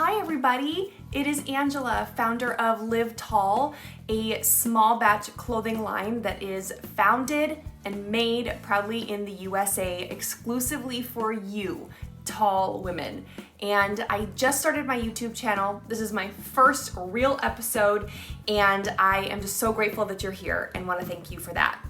Hi everybody, it is Angela, founder of Live Tall, a small batch clothing line that is founded and made proudly in the USA exclusively for you, tall women. And I just started my YouTube channel. This is my first real episode, and I am just so grateful that you're here and want to thank you for that.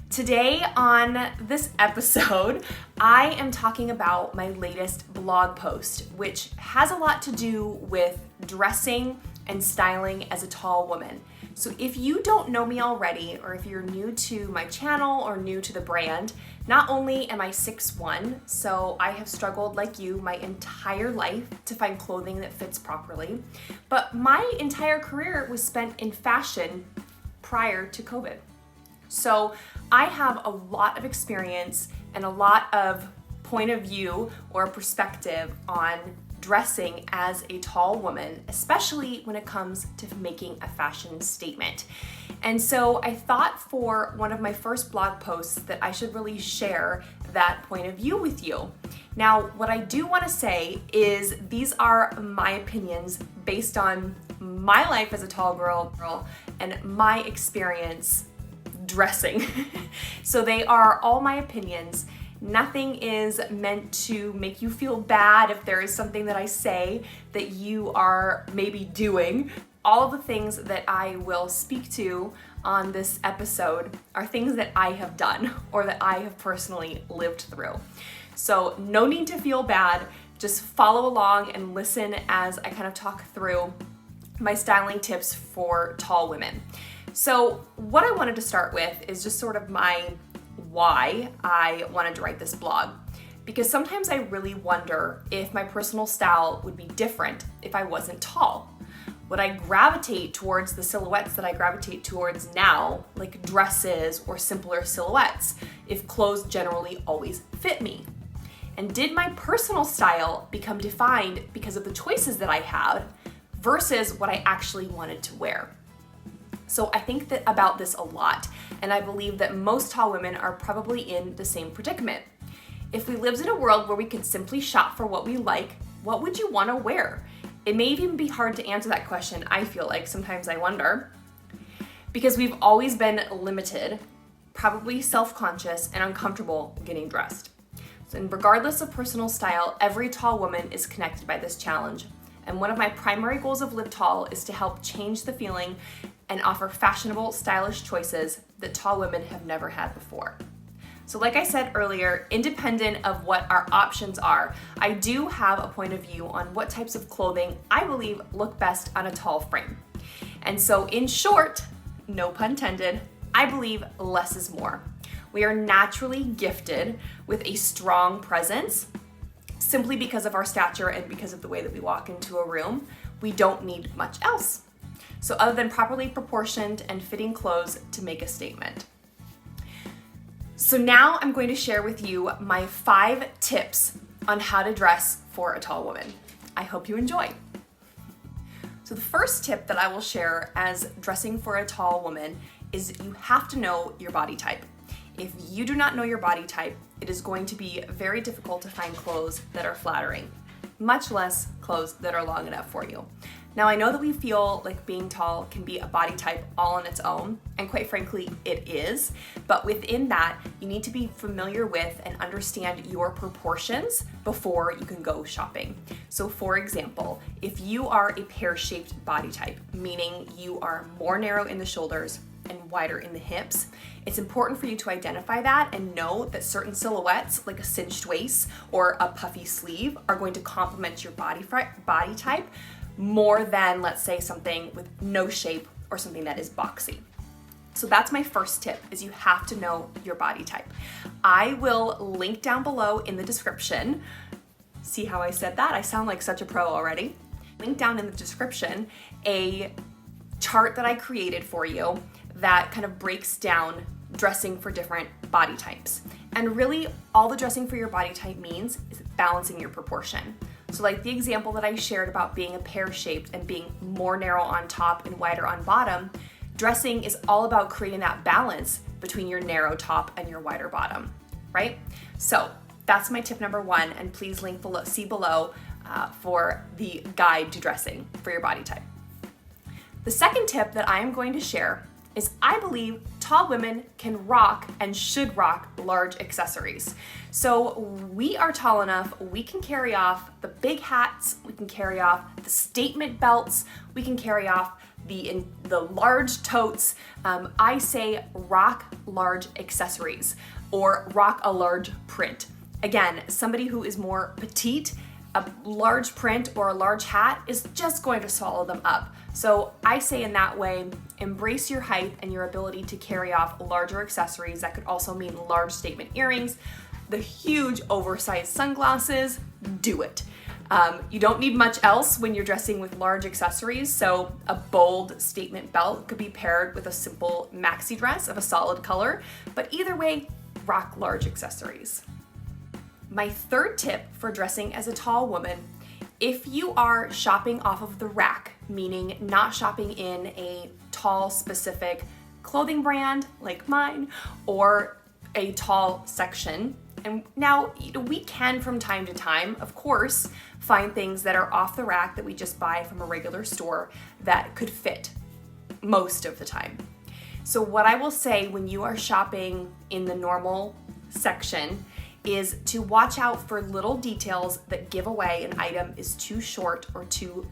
Today on this episode, I am talking about my latest blog post, which has a lot to do with dressing and styling as a tall woman. So if you don't know me already, or if you're new to my channel or new to the brand, not only am I 6'1", so I have struggled like you my entire life to find clothing that fits properly, but my entire career was spent in fashion prior to COVID. So I have a lot of experience and a lot of point of view or perspective on dressing as a tall woman, especially when it comes to making a fashion statement. And so I thought for one of my first blog posts that I should really share that point of view with you. Now, what I do want to say is these are my opinions based on my life as a tall girl and my experience dressing. So they are all my opinions. Nothing is meant to make you feel bad if there is something that I say that you are maybe doing. All of the things that I will speak to on this episode are things that I have done or that I have personally lived through. So no need to feel bad. Just follow along and listen as I kind of talk through my styling tips for tall women. So what I wanted to start with is just sort of my why I wanted to write this blog. Because sometimes I really wonder if my personal style would be different if I wasn't tall. Would I gravitate towards the silhouettes that I gravitate towards now, like dresses or simpler silhouettes, if clothes generally always fit me? And did my personal style become defined because of the choices that I had versus what I actually wanted to wear? So I think that about this a lot, and I believe that most tall women are probably in the same predicament. If we lived in a world where we could simply shop for what we like, what would you want to wear? It may even be hard to answer that question, I feel like. Sometimes I wonder. Because we've always been limited, probably self-conscious and uncomfortable getting dressed. And regardless of personal style, every tall woman is connected by this challenge. And one of my primary goals of Live Tall is to help change the feeling and offer fashionable, stylish choices that tall women have never had before. So like I said earlier, independent of what our options are, I do have a point of view on what types of clothing I believe look best on a tall frame. And so in short, no pun intended, I believe less is more. We are naturally gifted with a strong presence simply because of our stature and because of the way that we walk into a room. We don't need much else. So other than properly proportioned and fitting clothes to make a statement. So now I'm going to share with you my 5 tips on how to dress for a tall woman. I hope you enjoy. So the first tip that I will share as dressing for a tall woman is you have to know your body type. If you do not know your body type, it is going to be very difficult to find clothes that are flattering, much less clothes that are long enough for you. Now, I know that we feel like being tall can be a body type all on its own, and quite frankly, it is. But within that, you need to be familiar with and understand your proportions before you can go shopping. So for example, if you are a pear-shaped body type, meaning you are more narrow in the shoulders and wider in the hips, it's important for you to identify that and know that certain silhouettes, like a cinched waist or a puffy sleeve, are going to complement your body type more than, let's say, something with no shape or something that is boxy. So that's my first tip, is you have to know your body type. I will link down below in the description. See how I said that? I sound like such a pro already. Link down in the description a chart that I created for you that kind of breaks down dressing for different body types. And really, all the dressing for your body type means is balancing your proportion. So like the example that I shared about being a pear-shaped and being more narrow on top and wider on bottom, dressing is all about creating that balance between your narrow top and your wider bottom, right? So that's my tip number 1, and please see below for the guide to dressing for your body type. The second tip that I am going to share is I believe tall women can rock and should rock large accessories. So we are tall enough, we can carry off the big hats, we can carry off the statement belts, we can carry off the large totes. I say rock large accessories or rock a large print. Again, somebody who is more petite, a large print or a large hat is just going to swallow them up. So I say in that way, embrace your height and your ability to carry off larger accessories. That could also mean large statement earrings, the huge oversized sunglasses, do it. You don't need much else when you're dressing with large accessories, so a bold statement belt could be paired with a simple maxi dress of a solid color, but either way, rock large accessories. My third tip for dressing as a tall woman, if you are shopping off of the rack, meaning not shopping in a tall specific clothing brand like mine or a tall section, and now we can from time to time, of course, find things that are off the rack that we just buy from a regular store that could fit most of the time. So what I will say when you are shopping in the normal section is to watch out for little details that give away an item is too short or too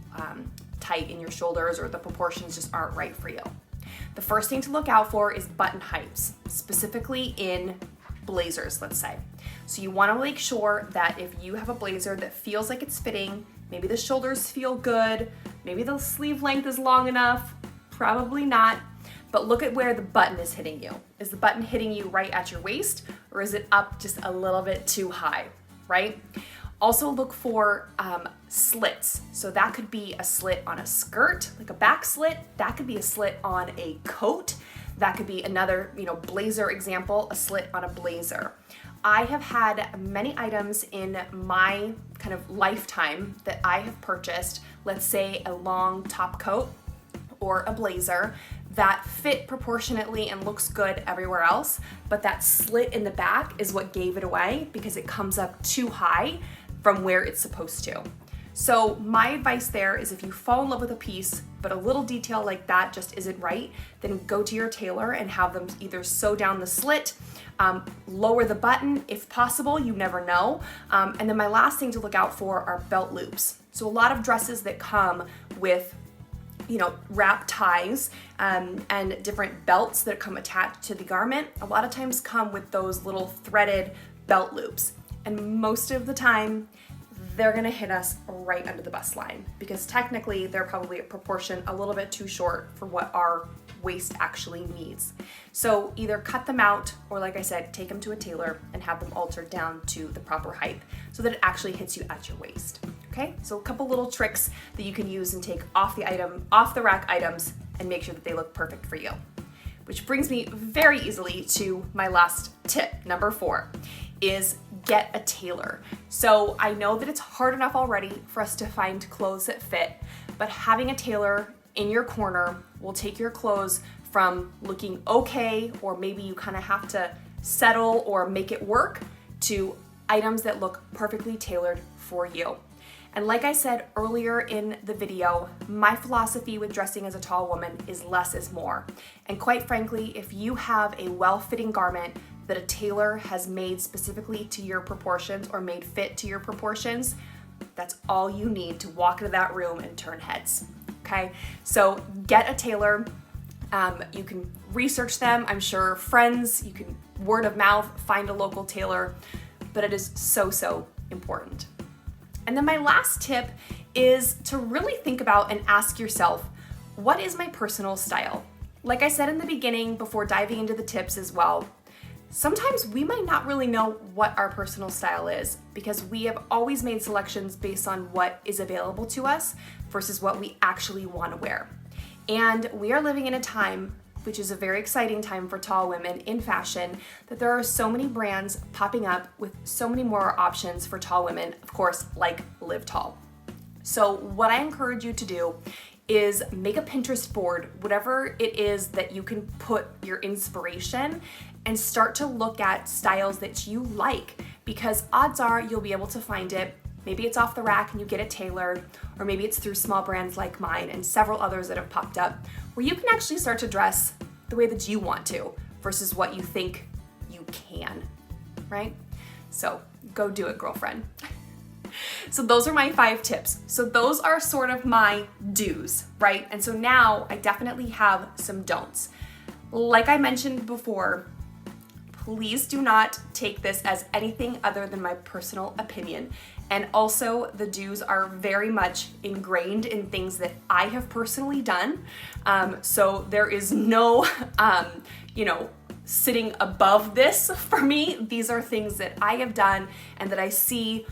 tight in your shoulders or the proportions just aren't right for you. The first thing to look out for is button heights, specifically in blazers, let's say. So you want to make sure that if you have a blazer that feels like it's fitting, maybe the shoulders feel good, maybe the sleeve length is long enough, probably not, but look at where the button is hitting you. Is the button hitting you right at your waist, or is it up just a little bit too high, right? Also look for slits. So that could be a slit on a skirt, like a back slit. That could be a slit on a coat. That could be another, blazer example, a slit on a blazer. I have had many items in my kind of lifetime that I have purchased, let's say a long top coat or a blazer that fit proportionately and looks good everywhere else, but that slit in the back is what gave it away because it comes up too high from where it's supposed to. So my advice there is if you fall in love with a piece, but a little detail like that just isn't right, then go to your tailor and have them either sew down the slit, lower the button if possible, you never know. And then my last thing to look out for are belt loops. So a lot of dresses that come with wrap ties and different belts that come attached to the garment, a lot of times come with those little threaded belt loops. And most of the time, they're gonna hit us right under the bust line because technically they're probably a proportion a little bit too short for what our waist actually needs. So either cut them out or, like I said, take them to a tailor and have them altered down to the proper height so that it actually hits you at your waist. Okay, so a couple little tricks that you can use and take off the rack items and make sure that they look perfect for you. Which brings me very easily to my last tip, number 4, is get a tailor. So I know that it's hard enough already for us to find clothes that fit, but having a tailor in your corner will take your clothes from looking okay, or maybe you kind of have to settle or make it work, to items that look perfectly tailored for you. And like I said earlier in the video, my philosophy with dressing as a tall woman is less is more. And quite frankly, if you have a well-fitting garment that a tailor has made specifically to your proportions or made fit to your proportions, that's all you need to walk into that room and turn heads, okay? So get a tailor. You can research them. I'm sure friends, you can word of mouth, find a local tailor, but it is so, so important. And then my last tip is to really think about and ask yourself, what is my personal style? Like I said in the beginning, before diving into the tips as well, sometimes we might not really know what our personal style is because we have always made selections based on what is available to us versus what we actually want to wear. And we are living in a time, which is a very exciting time for tall women in fashion, that there are so many brands popping up with so many more options for tall women, of course, like Live Tall. So what I encourage you to do is make a Pinterest board, whatever it is that you can put your inspiration, and start to look at styles that you like, because odds are you'll be able to find it Maybe it's off the rack and you get it tailored, or maybe it's through small brands like mine and several others that have popped up, where you can actually start to dress the way that you want to versus what you think you can, right? So go do it, girlfriend. So those are my 5 tips. So those are sort of my do's, right? And so now I definitely have some don'ts. Like I mentioned before, please do not take this as anything other than my personal opinion. And also the do's are very much ingrained in things that I have personally done. So there is no, sitting above this for me. These are things that I have done and that I see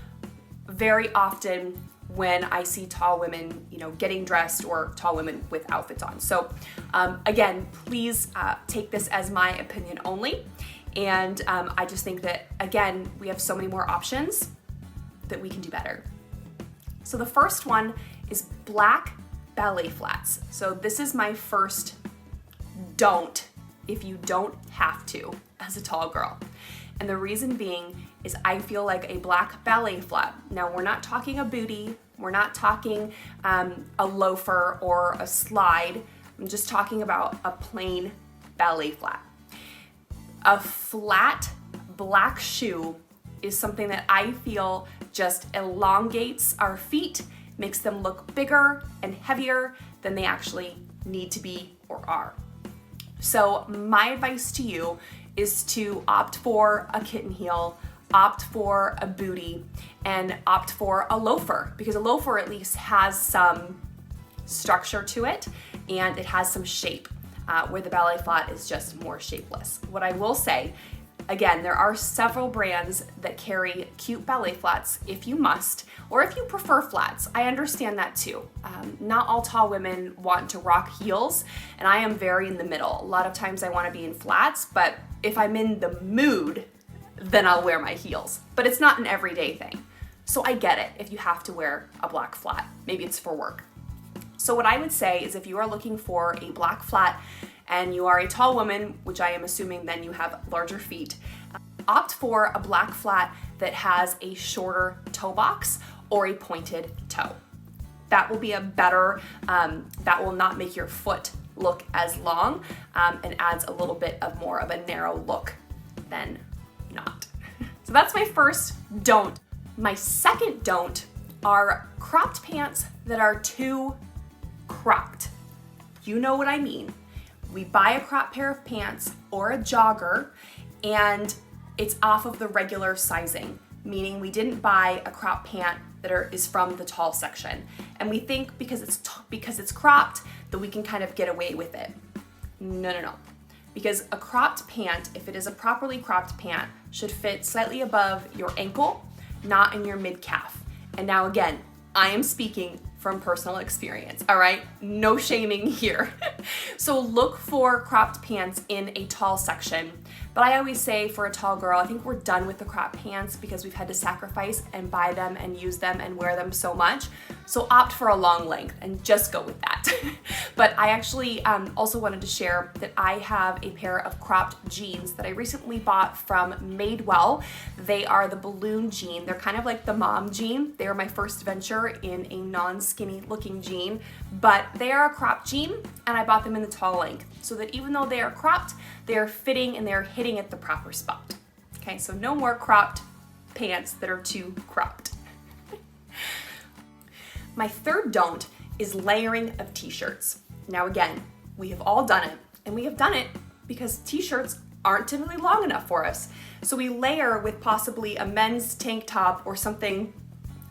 very often when I see tall women, getting dressed, or tall women with outfits on. So again, please take this as my opinion only. And I just think that, again, we have so many more options that we can do better. So the first one is black ballet flats. So this is my first don't if you don't have to as a tall girl. And the reason being is I feel like a black ballet flat. Now, we're not talking a bootie, we're not talking a loafer or a slide. I'm just talking about a plain ballet flat. A flat black shoe is something that I feel just elongates our feet, makes them look bigger and heavier than they actually need to be or are. So my advice to you is to opt for a kitten heel, opt for a bootie, and opt for a loafer, because a loafer at least has some structure to it and it has some shape, where the ballet flat is just more shapeless. What I will say, again, there are several brands that carry cute ballet flats if you must, or if you prefer flats. I understand that too. Not all tall women want to rock heels, and I am very in the middle. A lot of times I want to be in flats, but if I'm in the mood, then I'll wear my heels. But it's not an everyday thing. So I get it if you have to wear a black flat. Maybe it's for work. So what I would say is, if you are looking for a black flat and you are a tall woman, which I am assuming then you have larger feet, opt for a black flat that has a shorter toe box or a pointed toe. That will be a better, that will not make your foot look as long, and adds a little bit of more of a narrow look than not. So that's my first don't. My second don't are cropped pants that are too cropped. You know what I mean. We buy a cropped pair of pants or a jogger and it's off of the regular sizing, meaning we didn't buy a cropped pant that is from the tall section. And we think because it's cropped that we can kind of get away with it. No. Because a cropped pant, if it is a properly cropped pant, should fit slightly above your ankle, not in your mid-calf. And now again, I am speaking from personal experience, all right? No shaming here. So look for cropped pants in a tall section. But I always say, for a tall girl, I think we're done with the cropped pants because we've had to sacrifice and buy them and use them and wear them so much. So opt for a long length and just go with that. But I actually also wanted to share that I have a pair of cropped jeans that I recently bought from Madewell. They are the balloon jean. They're kind of like the mom jean. They are my first venture in a non-skinny looking jean, but they are a cropped jean and I bought them in the tall length so that even though they are cropped, they are fitting and they're hitting at the proper spot. Okay, so no more cropped pants that are too cropped. My third don't is layering of t-shirts. Now again, we have all done it, and we have done it because t-shirts aren't typically long enough for us. So we layer with possibly a men's tank top or something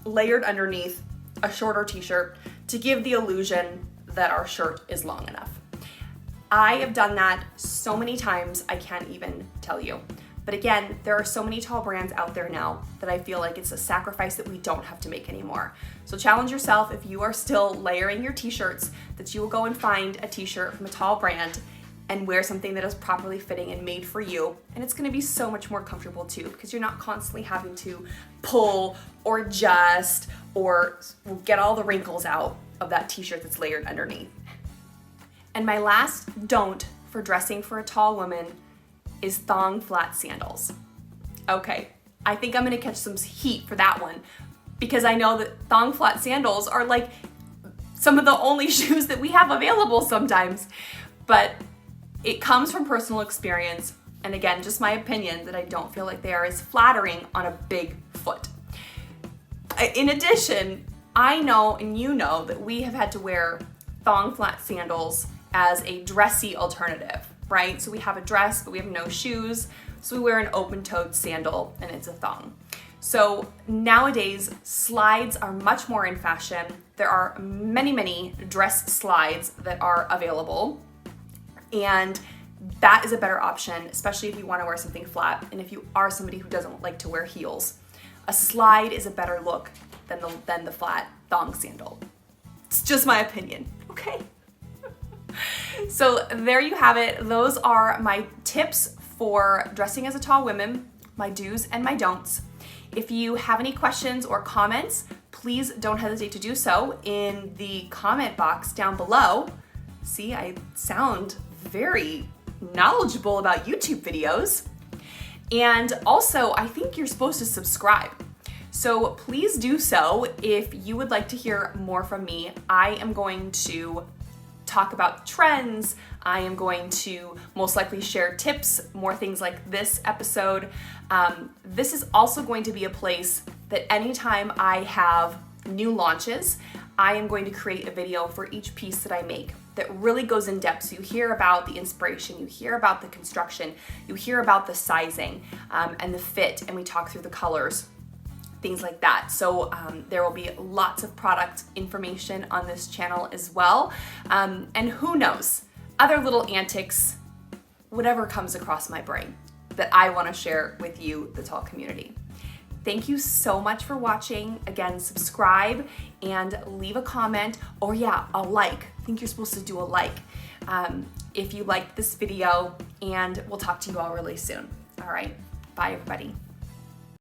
layered underneath a shorter t-shirt to give the illusion that our shirt is long enough. I have done that so many times, I can't even tell you. But again, there are so many tall brands out there now that I feel like it's a sacrifice that we don't have to make anymore. So challenge yourself, if you are still layering your t-shirts, that you will go and find a t-shirt from a tall brand and wear something that is properly fitting and made for you. And it's gonna be so much more comfortable too, because you're not constantly having to pull or adjust or get all the wrinkles out of that t-shirt that's layered underneath. And my last don't for dressing for a tall woman is thong flat sandals. Okay, I think I'm gonna catch some heat for that one, because I know that thong flat sandals are like some of the only shoes that we have available sometimes. But it comes from personal experience, and again, just my opinion, that I don't feel like they are as flattering on a big foot. In addition, I know and you know that we have had to wear thong flat sandals as a dressy alternative, right? So we have a dress, but we have no shoes, so we wear an open-toed sandal and it's a thong. So nowadays, slides are much more in fashion. There are many, many dress slides that are available, and that is a better option, especially if you want to wear something flat and if you are somebody who doesn't like to wear heels. A slide is a better look than the flat thong sandal. It's just my opinion, okay? So there you have it. Those are my tips for dressing as a tall woman, my do's and my don'ts. If you have any questions or comments, please don't hesitate to do so in the comment box down below. See, I sound very knowledgeable about YouTube videos. And also, I think you're supposed to subscribe. So please do so if you would like to hear more from me. I am going to talk about trends. I am going to most likely share tips, more things like this episode. This is also going to be a place that anytime I have new launches, I am going to create a video for each piece that I make that really goes in depth. So you hear about the inspiration, you hear about the construction, you hear about the sizing and the fit, and we talk through the colors, things like that. So there will be lots of product information on this channel as well. And who knows, other little antics, whatever comes across my brain that I want to share with you, the tall community. Thank you so much for watching. Again, subscribe and leave a comment, or yeah, a like. I think you're supposed to do a like if you liked this video, and we'll talk to you all really soon. All right, bye everybody.